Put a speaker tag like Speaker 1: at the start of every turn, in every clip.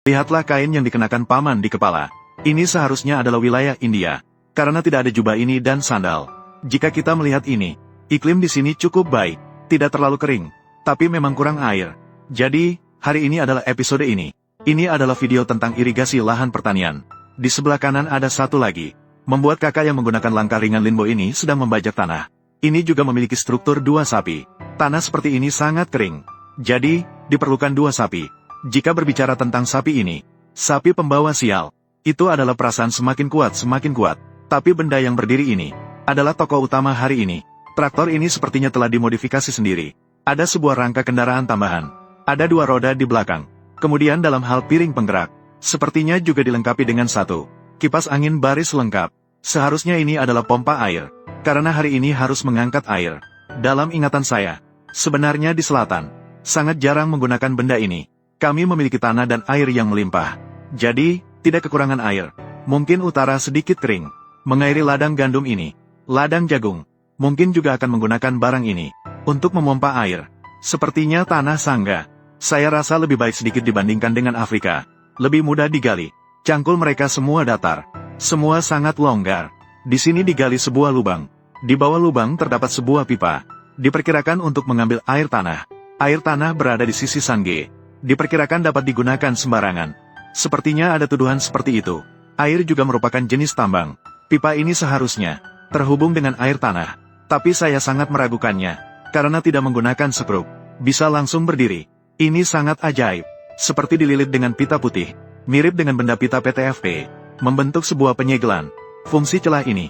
Speaker 1: Lihatlah kain yang dikenakan paman di kepala. Ini seharusnya adalah wilayah India. Karena tidak ada jubah ini dan sandal. Jika kita melihat ini, iklim di sini cukup baik. Tidak terlalu kering. Tapi memang kurang air. Jadi, hari ini adalah episode ini. Ini adalah video tentang irigasi lahan pertanian. Di sebelah kanan ada satu lagi. Membuat kakak yang menggunakan langkah ringan Linbo ini sedang membajak tanah. Ini juga memiliki struktur dua sapi. Tanah seperti ini sangat kering. Jadi, diperlukan dua sapi. Jika berbicara tentang sapi ini, sapi pembawa sial. Itu adalah perasaan semakin kuat. Tapi benda yang berdiri ini, adalah tokoh utama hari ini. Traktor ini sepertinya telah dimodifikasi sendiri. Ada sebuah rangka kendaraan tambahan. Ada dua roda di belakang. Kemudian dalam hal piring penggerak, sepertinya juga dilengkapi dengan satu kipas angin baris lengkap. Seharusnya ini adalah pompa air, karena hari ini harus mengangkat air. Dalam ingatan saya, sebenarnya di selatan, sangat jarang menggunakan benda ini. Kami memiliki tanah dan air yang melimpah. Jadi, tidak kekurangan air. Mungkin utara sedikit kering. Mengairi ladang gandum ini, ladang jagung, mungkin juga akan menggunakan barang ini untuk memompa air. Sepertinya tanah Sangga. Saya rasa lebih baik sedikit dibandingkan dengan Afrika. Lebih mudah digali. Cangkul mereka semua datar. Semua sangat longgar. Di sini digali sebuah lubang. Di bawah lubang terdapat sebuah pipa. Diperkirakan untuk mengambil air tanah. Air tanah berada di sisi Sangge. Diperkirakan dapat digunakan sembarangan. Sepertinya ada tuduhan seperti itu. Air juga merupakan jenis tambang. Pipa ini seharusnya terhubung dengan air tanah. Tapi saya sangat meragukannya. Karena tidak menggunakan skrup. Bisa langsung berdiri. Ini sangat ajaib. Seperti dililit dengan pita putih. Mirip dengan benda pita PTFP. Membentuk sebuah penyegelan. Fungsi celah ini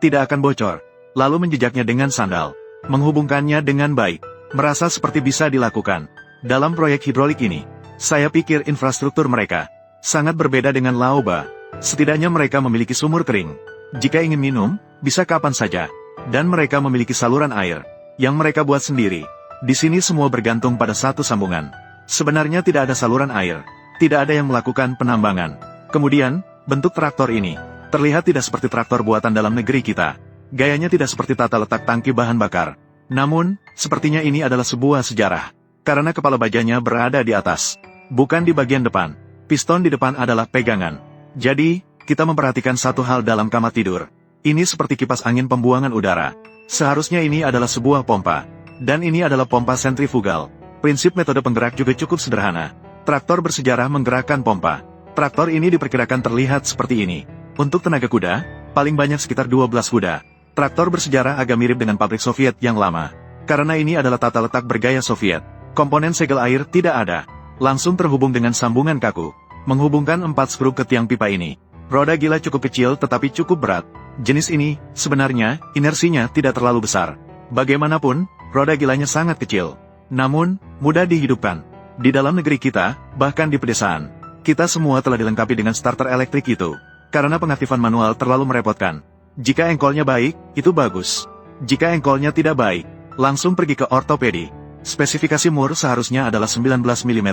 Speaker 1: tidak akan bocor. Lalu menjejaknya dengan sandal. Menghubungkannya dengan baik. Merasa seperti bisa dilakukan. Dalam proyek hidrolik ini, saya pikir infrastruktur mereka sangat berbeda dengan Laoba. Setidaknya mereka memiliki sumur kering. Jika ingin minum, bisa kapan saja. Dan mereka memiliki saluran air yang mereka buat sendiri. Di sini semua bergantung pada satu sambungan. Sebenarnya tidak ada saluran air. Tidak ada yang melakukan penambangan. Kemudian, bentuk traktor ini terlihat tidak seperti traktor buatan dalam negeri kita. Gayanya tidak seperti tata letak tangki bahan bakar. Namun, sepertinya ini adalah sebuah sejarah. Karena kepala bajanya berada di atas. Bukan di bagian depan. Piston di depan adalah pegangan. Jadi, kita memperhatikan satu hal dalam kamar tidur. Ini seperti kipas angin pembuangan udara. Seharusnya ini adalah sebuah pompa. Dan ini adalah pompa sentrifugal. Prinsip metode penggerak juga cukup sederhana. Traktor bersejarah menggerakkan pompa. Traktor ini diperkirakan terlihat seperti ini. Untuk tenaga kuda, paling banyak sekitar 12 kuda. Traktor bersejarah agak mirip dengan pabrik Soviet yang lama. Karena ini adalah tata letak bergaya Soviet. Komponen segel air tidak ada. Langsung terhubung dengan sambungan kaku. Menghubungkan 4 skru ke tiang pipa ini. Roda gila cukup kecil tetapi cukup berat. Jenis ini, sebenarnya, inersinya tidak terlalu besar. Bagaimanapun, roda gilanya sangat kecil. Namun, mudah dihidupkan. Di dalam negeri kita, bahkan di pedesaan, kita semua telah dilengkapi dengan starter elektrik itu. Karena pengaktifan manual terlalu merepotkan. Jika engkolnya baik, itu bagus. Jika engkolnya tidak baik, langsung pergi ke ortopedi. Spesifikasi mur seharusnya adalah 19 mm.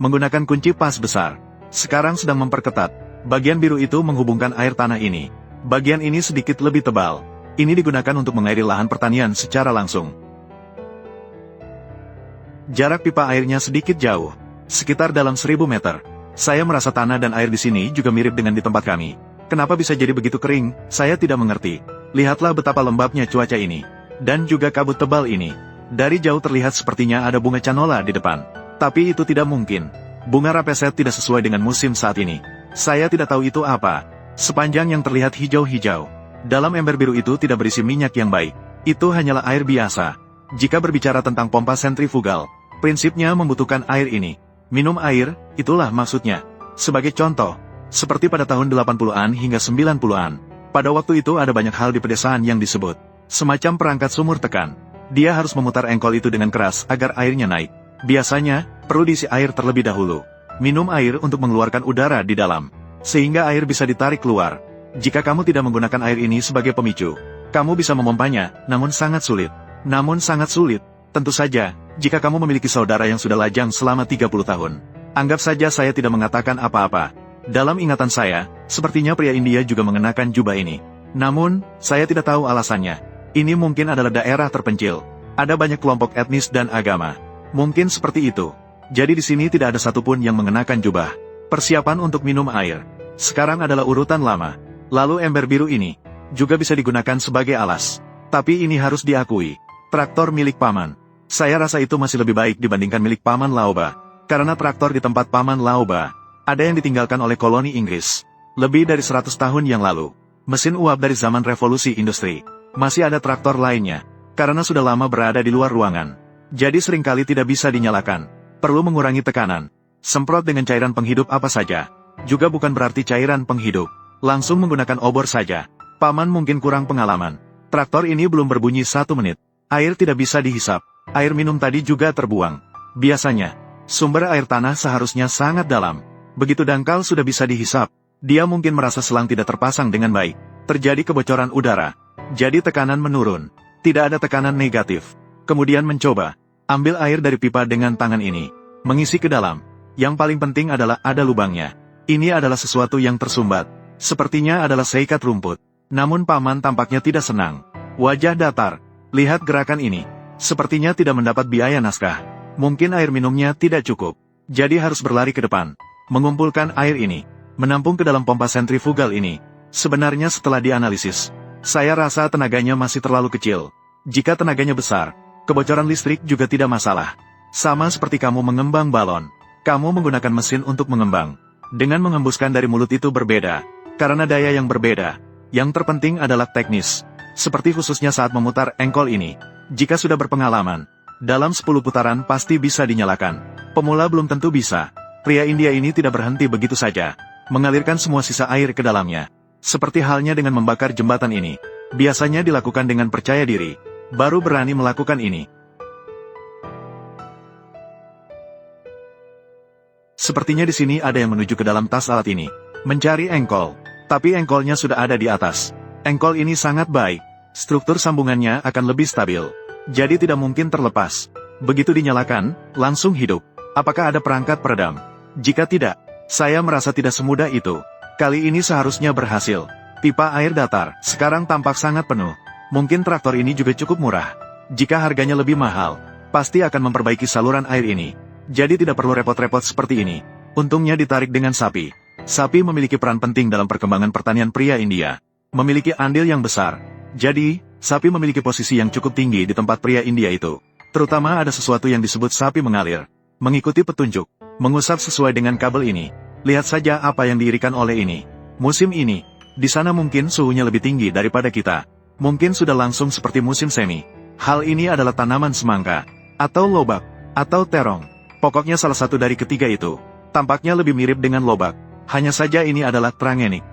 Speaker 1: Menggunakan kunci pas besar. Sekarang sedang memperketat. Bagian biru itu menghubungkan air tanah ini. Bagian ini sedikit lebih tebal. Ini digunakan untuk mengairi lahan pertanian secara langsung. Jarak pipa airnya sedikit jauh. Sekitar dalam 1000 meter. Saya merasa tanah dan air di sini juga mirip dengan di tempat kami. Kenapa bisa jadi begitu kering, saya tidak mengerti. Lihatlah betapa lembabnya cuaca ini. Dan juga kabut tebal ini. Dari jauh terlihat sepertinya ada bunga canola di depan. Tapi itu tidak mungkin. Bunga rapeset tidak sesuai dengan musim saat ini. Saya tidak tahu itu apa. Sepanjang yang terlihat hijau-hijau. Dalam ember biru itu tidak berisi minyak yang baik. Itu hanyalah air biasa. Jika berbicara tentang pompa sentrifugal, prinsipnya membutuhkan air ini. Minum air, itulah maksudnya. Sebagai contoh, seperti pada tahun 80-an hingga 90-an. Pada waktu itu ada banyak hal di pedesaan yang disebut semacam perangkat sumur tekan. Dia harus memutar engkol itu dengan keras agar airnya naik. Biasanya, perlu diisi air terlebih dahulu. Minum air untuk mengeluarkan udara di dalam. Sehingga air bisa ditarik keluar. Jika kamu tidak menggunakan air ini sebagai pemicu, kamu bisa memompanya, namun sangat sulit. Tentu saja, jika kamu memiliki saudara yang sudah lajang selama 30 tahun. Anggap saja saya tidak mengatakan apa-apa. Dalam ingatan saya, sepertinya pria India juga mengenakan jubah ini. Namun, saya tidak tahu alasannya. Ini mungkin adalah daerah terpencil. Ada banyak kelompok etnis dan agama. Mungkin seperti itu. Jadi di sini tidak ada satupun yang mengenakan jubah. Persiapan untuk minum air. Sekarang adalah urutan lama. Lalu ember biru ini juga bisa digunakan sebagai alas. Tapi ini harus diakui. Traktor milik Paman. Saya rasa itu masih lebih baik dibandingkan milik Paman Laoba. Karena traktor di tempat Paman Laoba ada yang ditinggalkan oleh koloni Inggris lebih dari 100 tahun yang lalu. Mesin uap dari zaman revolusi industri. Masih ada traktor lainnya, karena sudah lama berada di luar ruangan. Jadi seringkali tidak bisa dinyalakan. Perlu mengurangi tekanan. Semprot dengan cairan penghidup apa saja. Juga bukan berarti cairan penghidup. Langsung menggunakan obor saja. Paman mungkin kurang pengalaman. Traktor ini belum berbunyi 1 menit. Air tidak bisa dihisap. Air minum tadi juga terbuang. Biasanya, sumber air tanah seharusnya sangat dalam. Begitu dangkal sudah bisa dihisap. Dia mungkin merasa selang tidak terpasang dengan baik. Terjadi kebocoran udara. Jadi tekanan menurun. Tidak ada tekanan negatif. Kemudian mencoba. Ambil air dari pipa dengan tangan ini. Mengisi ke dalam. Yang paling penting adalah ada lubangnya. Ini adalah sesuatu yang tersumbat. Sepertinya adalah seikat rumput. Namun Paman tampaknya tidak senang. Wajah datar. Lihat gerakan ini. Sepertinya tidak mendapat biaya naskah. Mungkin air minumnya tidak cukup. Jadi harus berlari ke depan. Mengumpulkan air ini. Menampung ke dalam pompa sentrifugal ini. Sebenarnya setelah dianalisis, saya rasa tenaganya masih terlalu kecil. Jika tenaganya besar, kebocoran listrik juga tidak masalah. Sama seperti kamu mengembang balon. Kamu menggunakan mesin untuk mengembang. Dengan mengembuskan dari mulut itu berbeda. Karena daya yang berbeda. Yang terpenting adalah teknis. Seperti khususnya saat memutar engkol ini. Jika sudah berpengalaman, dalam 10 putaran pasti bisa dinyalakan. Pemula belum tentu bisa. Pria India ini tidak berhenti begitu saja. Mengalirkan semua sisa air ke dalamnya. Seperti halnya dengan membakar jembatan ini. Biasanya dilakukan dengan percaya diri. Baru berani melakukan ini. Sepertinya di sini ada yang menuju ke dalam tas alat ini. Mencari engkol. Tapi engkolnya sudah ada di atas. Engkol ini sangat baik. Struktur sambungannya akan lebih stabil. Jadi tidak mungkin terlepas. Begitu dinyalakan, langsung hidup. Apakah ada perangkat peredam? Jika tidak, saya merasa tidak semudah itu. Kali ini seharusnya berhasil. Pipa air datar sekarang tampak sangat penuh. Mungkin traktor ini juga cukup murah. Jika harganya lebih mahal, pasti akan memperbaiki saluran air ini. Jadi tidak perlu repot-repot seperti ini. Untungnya ditarik dengan sapi. Sapi memiliki peran penting dalam perkembangan pertanian pria India. Memiliki andil yang besar. Jadi, sapi memiliki posisi yang cukup tinggi di tempat pria India itu. Terutama ada sesuatu yang disebut sapi mengalir. Mengikuti petunjuk. Mengusap sesuai dengan kabel ini. Lihat saja apa yang diirikan oleh ini. Musim ini, di sana mungkin suhunya lebih tinggi daripada kita. Mungkin sudah langsung seperti musim semi. Hal ini adalah tanaman semangka, atau lobak, atau terong. Pokoknya salah satu dari ketiga itu. Tampaknya lebih mirip dengan lobak. Hanya saja ini adalah trangenik.